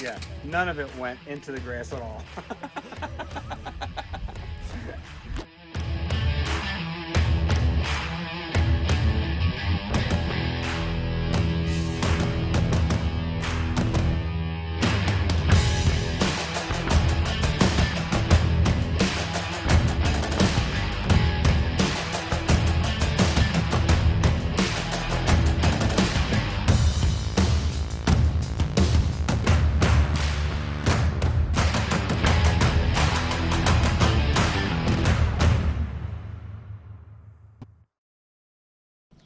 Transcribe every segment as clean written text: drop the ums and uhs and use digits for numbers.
Yeah, none of it went into the grass at all.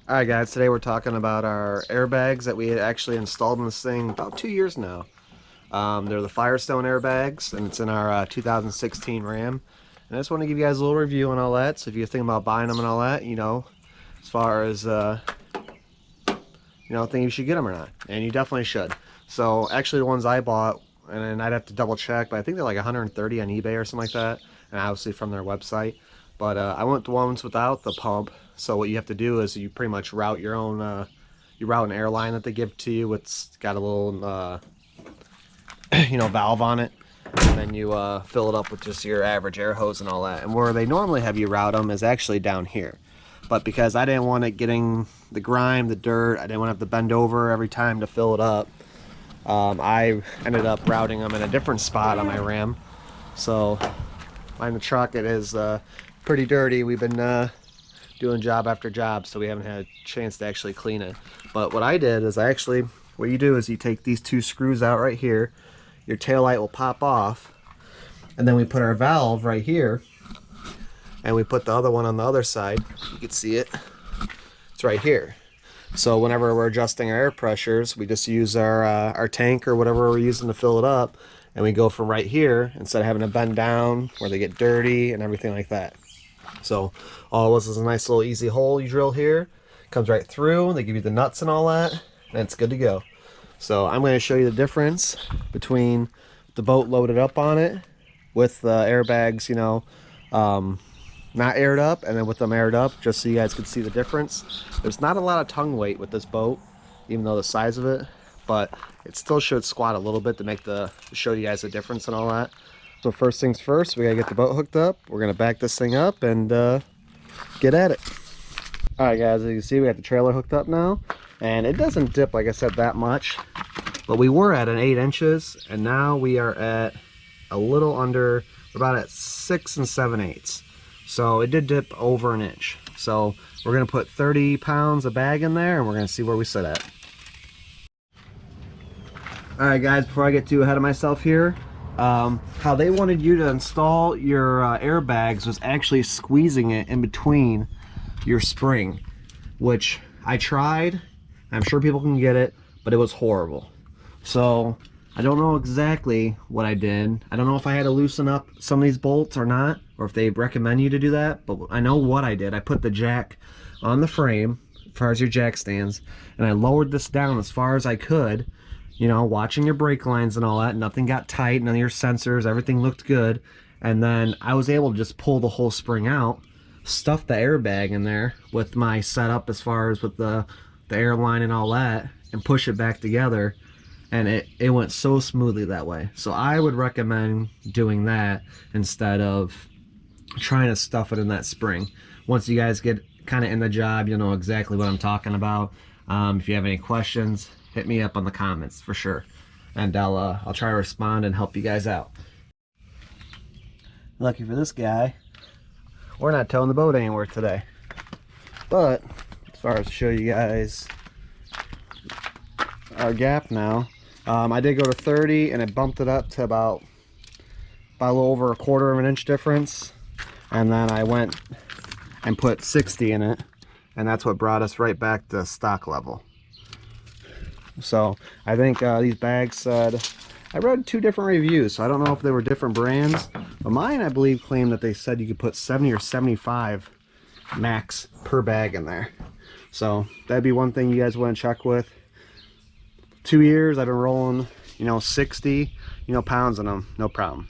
Alright guys, today we're talking about our airbags that we had actually installed in this thing about 2 years now. They're the Firestone airbags, and it's in our 2016 Ram. And I just want to give you guys a little review on all that, so if you're thinking about buying them and all that, you know, as far as, think you should get them or not. And you definitely should. So actually the ones I bought, and then I'd have to double check, but I think they're like 130 on eBay or something like that, and obviously from their website. But I went the ones without the pump. So what you have to do is you pretty much route your own, you route an airline that they give to you. It's got a little, valve on it. And then you fill it up with just your average air hose and all that. And where they normally have you route them is actually down here. But because I didn't want it getting the grime, the dirt, I didn't want to have to bend over every time to fill it up, I ended up routing them in a different spot on my Ram. So behind the truck, it is pretty dirty. We've been doing job after job, so we haven't had a chance to actually clean it. But what I did is what you do is you take these two screws out right here, your tail light will pop off, and then we put our valve right here, and we put the other one on the other side. You can see it, it's right here. So whenever we're adjusting our air pressures, we just use our tank or whatever we're using to fill it up, and we go from right here instead of having to bend down where they get dirty and everything like that. So all it was is a nice little easy hole you drill here, comes right through, they give you the nuts and all that, and it's good to go. So I'm going to show you the difference between the boat loaded up on it with the airbags, not aired up, and then with them aired up, just so you guys can see the difference. There's not a lot of tongue weight with this boat, even though the size of it, but it still should squat a little bit to show you guys the difference and all that. So first things first, we gotta get the boat hooked up. We're gonna back this thing up and get at it. All right guys, as you can see, we got the trailer hooked up now, and it doesn't dip, like I said, that much, but we were at an 8 inches, and now we are at a little under, about at 6 7/8. So it did dip over an inch. So we're gonna put 30 pounds of bag in there, and we're gonna see where we sit at. All right guys, before I get too ahead of myself here, how they wanted you to install your airbags was actually squeezing it in between your spring, which I tried. I'm sure people can get it, but it was horrible. So I don't know exactly what I did. I don't know if I had to loosen up some of these bolts or not, or if they recommend you to do that, but I know what I did. I put the jack on the frame as far as your jack stands, and I lowered this down as far as I could, watching your brake lines and all that. Nothing got tight, none of your sensors, everything looked good. And then I was able to just pull the whole spring out, stuff the airbag in there with my setup as far as with the airline and all that, and push it back together. And it went so smoothly that way. So I would recommend doing that instead of trying to stuff it in that spring. Once you guys get kind of in the job, you'll know exactly what I'm talking about. If you have any questions, hit me up on the comments for sure, and I'll try to respond and help you guys out. Lucky for this guy, we're not towing the boat anywhere today. But as far as to show you guys our gap now, I did go to 30, and it bumped it up to about a little over 1/4 of an inch difference, and then I went and put 60 in it, and that's what brought us right back to stock level. So I think these bags said, I read 2 different reviews, so I don't know if they were different brands, but mine, I believe, claimed that they said you could put 70 or 75 max per bag in there. So that'd be one thing you guys want to check with. 2 years I've been rolling 60 pounds in them, no problem.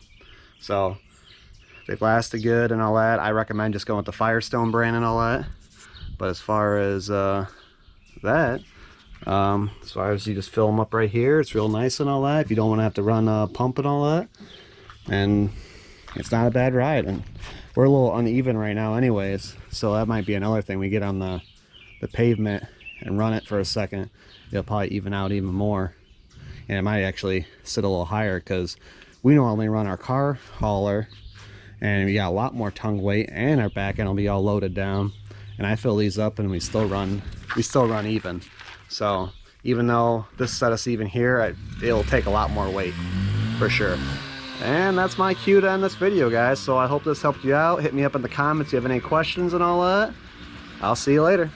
So they've lasted good and all that. I recommend just going with the Firestone brand and all that. But as far as that, As far as you just fill them up right here, it's real nice and all that. If you don't want to have to run a pump and all that, and it's not a bad ride. And we're a little uneven right now anyways, so that might be another thing. We get on the pavement and run it for a second, it'll probably even out even more, and it might actually sit a little higher because we normally run our car hauler and we got a lot more tongue weight, and our back end will be all loaded down, and I fill these up and we still run even. So even though this set us even here, it'll take a lot more weight for sure. And that's my cue to end this video, guys. So I hope this helped you out. Hit me up in the comments if you have any questions and all that. I'll see you later.